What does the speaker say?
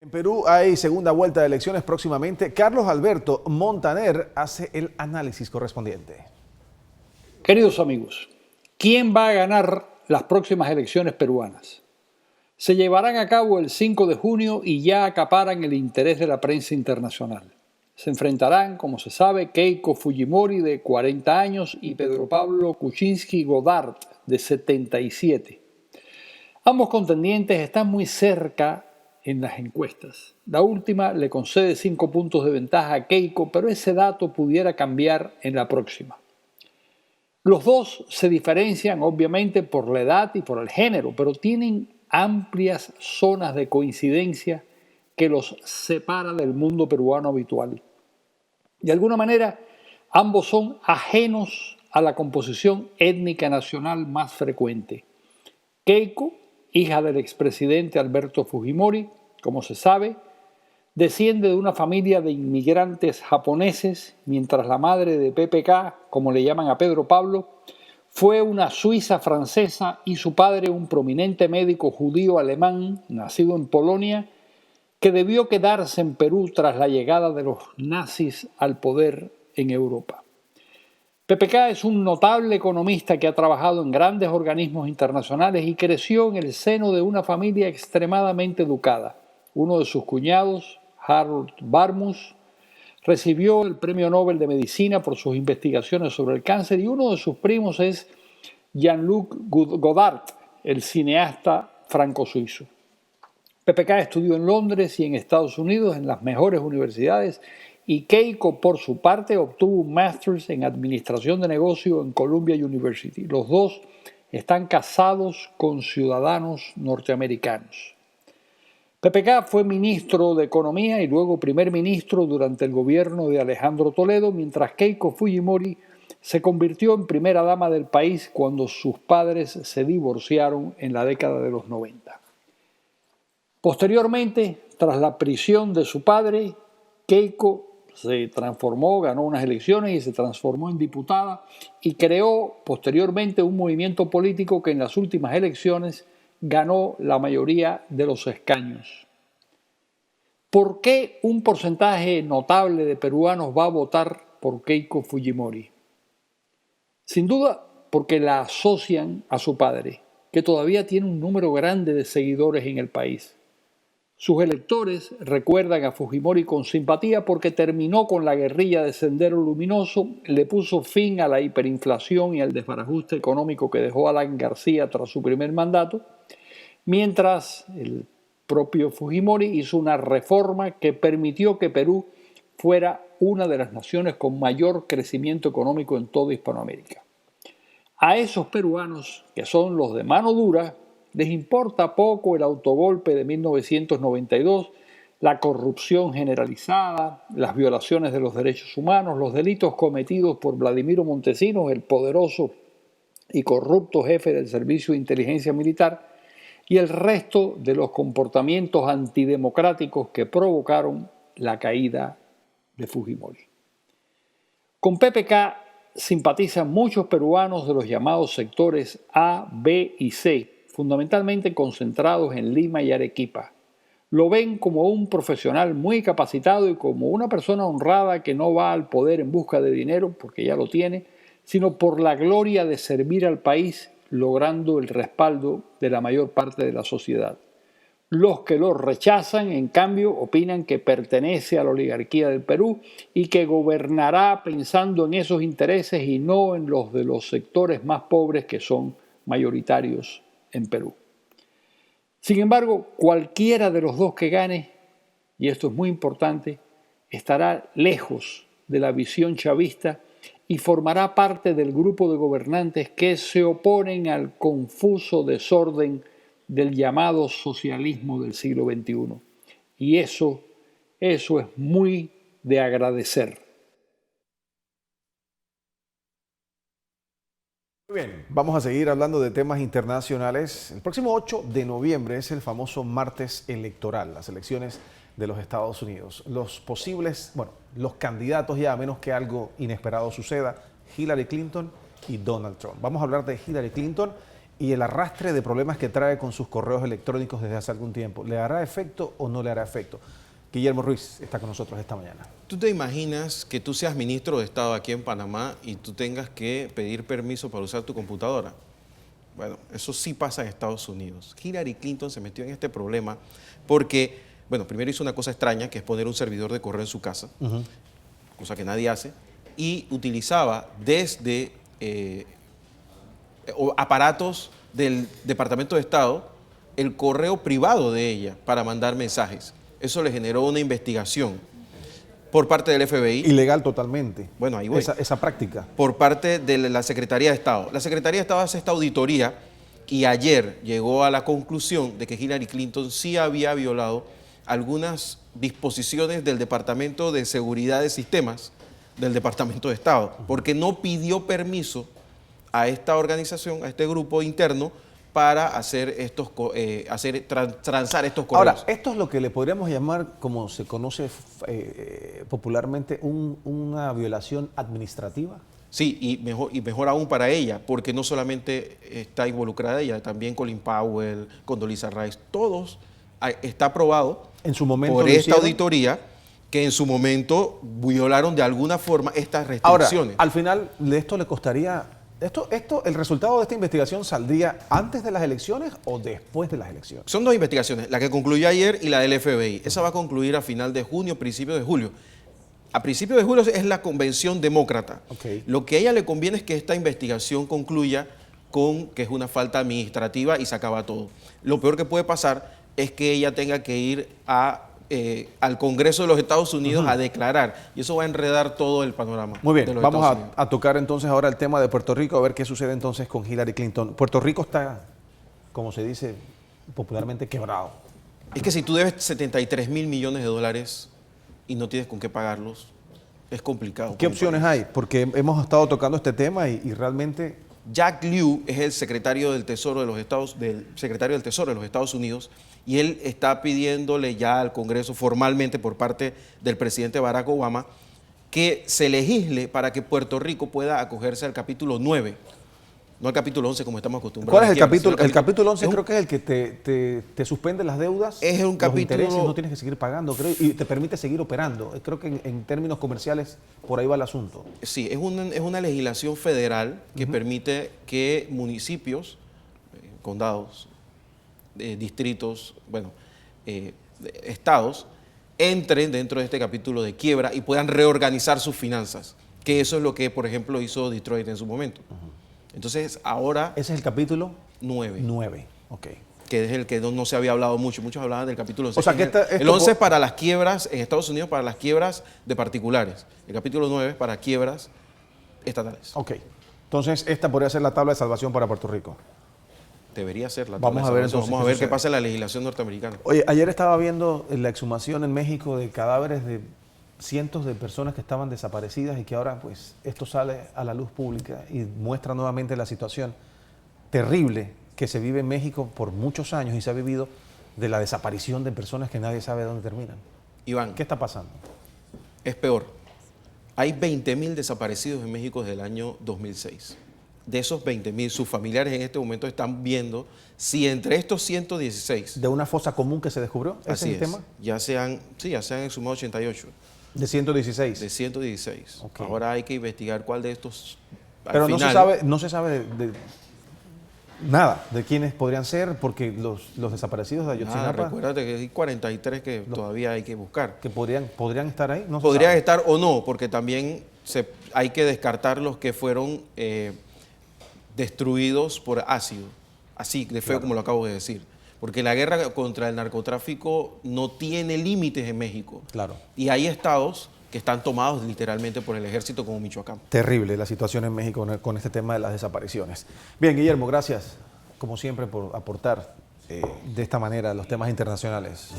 Perú hay segunda vuelta de elecciones próximamente. Carlos Alberto Montaner hace el análisis correspondiente. Queridos amigos, ¿quién va a ganar las próximas elecciones peruanas? Se llevarán a cabo el 5 de junio y ya acaparan el interés de la prensa internacional. Se enfrentarán, como se sabe, Keiko Fujimori, de 40 años, y Pedro Pablo Kuczynski Godard, de 77. Ambos contendientes están muy cerca en las encuestas. La última le concede 5 puntos de ventaja a Keiko, pero ese dato pudiera cambiar en la próxima. Los dos se diferencian obviamente por la edad y por el género, pero tienen amplias zonas de coincidencia que los separa del mundo peruano habitual. De alguna manera, ambos son ajenos a la composición étnica nacional más frecuente. Keiko, hija del expresidente Alberto Fujimori, como se sabe, desciende de una familia de inmigrantes japoneses, mientras la madre de PPK, como le llaman a Pedro Pablo, fue una suiza francesa y su padre un prominente médico judío alemán, nacido en Polonia, que debió quedarse en Perú tras la llegada de los nazis al poder en Europa. PPK es un notable economista que ha trabajado en grandes organismos internacionales y creció en el seno de una familia extremadamente educada. Uno de sus cuñados, Harold Barmus, recibió el Premio Nobel de Medicina por sus investigaciones sobre el cáncer y uno de sus primos es Jean-Luc Godard, el cineasta franco-suizo. PPK estudió en Londres y en Estados Unidos en las mejores universidades y Keiko, por su parte, obtuvo un máster en Administración de Negocio en Columbia University. Los dos están casados con ciudadanos norteamericanos. PPK fue ministro de Economía y luego primer ministro durante el gobierno de Alejandro Toledo, mientras Keiko Fujimori se convirtió en primera dama del país cuando sus padres se divorciaron en la década de los 90. Posteriormente, tras la prisión de su padre, Keiko ganó unas elecciones y se transformó en diputada y creó posteriormente un movimiento político que en las últimas elecciones ganó la mayoría de los escaños. ¿Por qué un porcentaje notable de peruanos va a votar por Keiko Fujimori? Sin duda porque la asocian a su padre, que todavía tiene un número grande de seguidores en el país. Sus electores recuerdan a Fujimori con simpatía porque terminó con la guerrilla de Sendero Luminoso, le puso fin a la hiperinflación y al desbarajuste económico que dejó Alan García tras su primer mandato, mientras el propio Fujimori hizo una reforma que permitió que Perú fuera una de las naciones con mayor crecimiento económico en toda Hispanoamérica. A esos peruanos, que son los de mano dura, les importa poco el autogolpe de 1992, la corrupción generalizada, las violaciones de los derechos humanos, los delitos cometidos por Vladimiro Montesinos, el poderoso y corrupto jefe del Servicio de Inteligencia Militar, y el resto de los comportamientos antidemocráticos que provocaron la caída de Fujimori. Con PPK simpatizan muchos peruanos de los llamados sectores A, B y C, fundamentalmente concentrados en Lima y Arequipa. Lo ven como un profesional muy capacitado y como una persona honrada que no va al poder en busca de dinero, porque ya lo tiene, sino por la gloria de servir al país, logrando el respaldo de la mayor parte de la sociedad. Los que lo rechazan, en cambio, opinan que pertenece a la oligarquía del Perú y que gobernará pensando en esos intereses y no en los de los sectores más pobres que son mayoritarios en Perú. Sin embargo, cualquiera de los dos que gane, y esto es muy importante, estará lejos de la visión chavista y formará parte del grupo de gobernantes que se oponen al confuso desorden del llamado socialismo del siglo XXI. Y eso es muy de agradecer. Muy bien, vamos a seguir hablando de temas internacionales. El próximo 8 de noviembre es el famoso martes electoral, las elecciones de los Estados Unidos. Los candidatos ya, a menos que algo inesperado suceda, Hillary Clinton y Donald Trump. Vamos a hablar de Hillary Clinton. y el arrastre de problemas que trae con sus correos electrónicos desde hace algún tiempo, ¿le hará efecto o no le hará efecto? Guillermo Ruiz está con nosotros esta mañana. ¿Tú te imaginas que tú seas ministro de Estado aquí en Panamá y tú tengas que pedir permiso para usar tu computadora? Bueno, eso sí pasa en Estados Unidos. Hillary Clinton se metió en este problema porque, bueno, primero hizo una cosa extraña, que es poner un servidor de correo en su casa, cosa que nadie hace, y utilizaba desde aparatos del Departamento de Estado el correo privado de ella para mandar mensajes. Eso le generó una investigación por parte del FBI. Ilegal totalmente. Bueno, ahí voy. Esa práctica. Por parte de la Secretaría de Estado. La Secretaría de Estado hace esta auditoría y ayer llegó a la conclusión de que Hillary Clinton sí había violado algunas disposiciones del Departamento de Seguridad de Sistemas del Departamento de Estado, porque no pidió permiso a esta organización, a este grupo interno, para hacer transar estos correos. Ahora, esto es lo que le podríamos llamar, como se conoce popularmente, una violación administrativa. Sí, y mejor aún para ella, porque no solamente está involucrada ella, también Colin Powell, Condoleezza Rice, todos está aprobado en su momento por esta auditoría que en su momento violaron de alguna forma estas restricciones. Ahora, al final, esto le costaría... ¿El resultado de esta investigación saldría antes de las elecciones o después de las elecciones? Son dos investigaciones, la que concluyó ayer y la del FBI. Esa va a concluir a final de junio, principio de julio. A principios de julio es la convención demócrata. Okay. Lo que a ella le conviene es que esta investigación concluya con que es una falta administrativa y se acaba todo. Lo peor que puede pasar es que ella tenga que ir al Congreso de los Estados Unidos a declarar, y eso va a enredar todo el panorama. Muy bien, vamos a tocar entonces ahora el tema de Puerto Rico, a ver qué sucede entonces con Hillary Clinton. Puerto Rico está, como se dice popularmente, quebrado. Es que si tú debes 73 mil millones de dólares y no tienes con qué pagarlos, es complicado. ¿Qué opciones hay? Porque hemos estado tocando este tema y realmente... Jack Lew es el secretario del Tesoro de los Estados Unidos, y él está pidiéndole ya al Congreso formalmente por parte del presidente Barack Obama que se legisle para que Puerto Rico pueda acogerse al capítulo 9, no al capítulo 11 como estamos acostumbrados. ¿Cuál es el capítulo? El capítulo 11 creo que es el que te suspende las deudas, es un capítulo, los intereses no tienes que seguir pagando, creo, y te permite seguir operando. Creo que en términos comerciales por ahí va el asunto. Sí, es una legislación federal que permite que municipios, condados, distritos, estados, entren dentro de este capítulo de quiebra y puedan reorganizar sus finanzas, que eso es lo que, por ejemplo, hizo Detroit en su momento. Entonces, ahora... ¿Ese es el capítulo? 9. 9, ok. Que es el que no se había hablado mucho. Muchos hablaban del capítulo 11. O sea, que el 11 es para las quiebras, en Estados Unidos, para las quiebras de particulares. El capítulo 9 es para quiebras estatales. Ok. Entonces, esta podría ser la tabla de salvación para Puerto Rico. Debería ser la tabla de salvación. Vamos a ver qué pasa en la legislación norteamericana. Oye, ayer estaba viendo la exhumación en México de cadáveres de cientos de personas que estaban desaparecidas y que ahora pues esto sale a la luz pública y muestra nuevamente la situación terrible que se vive en México por muchos años y se ha vivido de la desaparición de personas que nadie sabe dónde terminan. Iván, ¿qué está pasando? Es peor. Hay 20.000 desaparecidos en México desde el año 2006. De esos 20.000, sus familiares en este momento están viendo si entre estos 116... ¿De una fosa común que se descubrió? Así es. Ya se han exhumado 88. ¿De 116? De 116. Okay. Ahora hay que investigar cuál de estos... Pero no se sabe de nada de quiénes podrían ser, porque los desaparecidos de Ayotzinapa... Recuérdate que hay 43 que todavía hay que buscar. ¿Que podrían estar ahí? No podrían estar o no, porque también hay que descartar los que fueron destruidos por ácido. Así de feo, claro, como lo acabo de decir. Porque la guerra contra el narcotráfico no tiene límites en México. Claro. Y hay estados que están tomados literalmente por el ejército, como Michoacán. Terrible la situación en México con este tema de las desapariciones. Bien, Guillermo, gracias, como siempre, por aportar de esta manera los temas internacionales.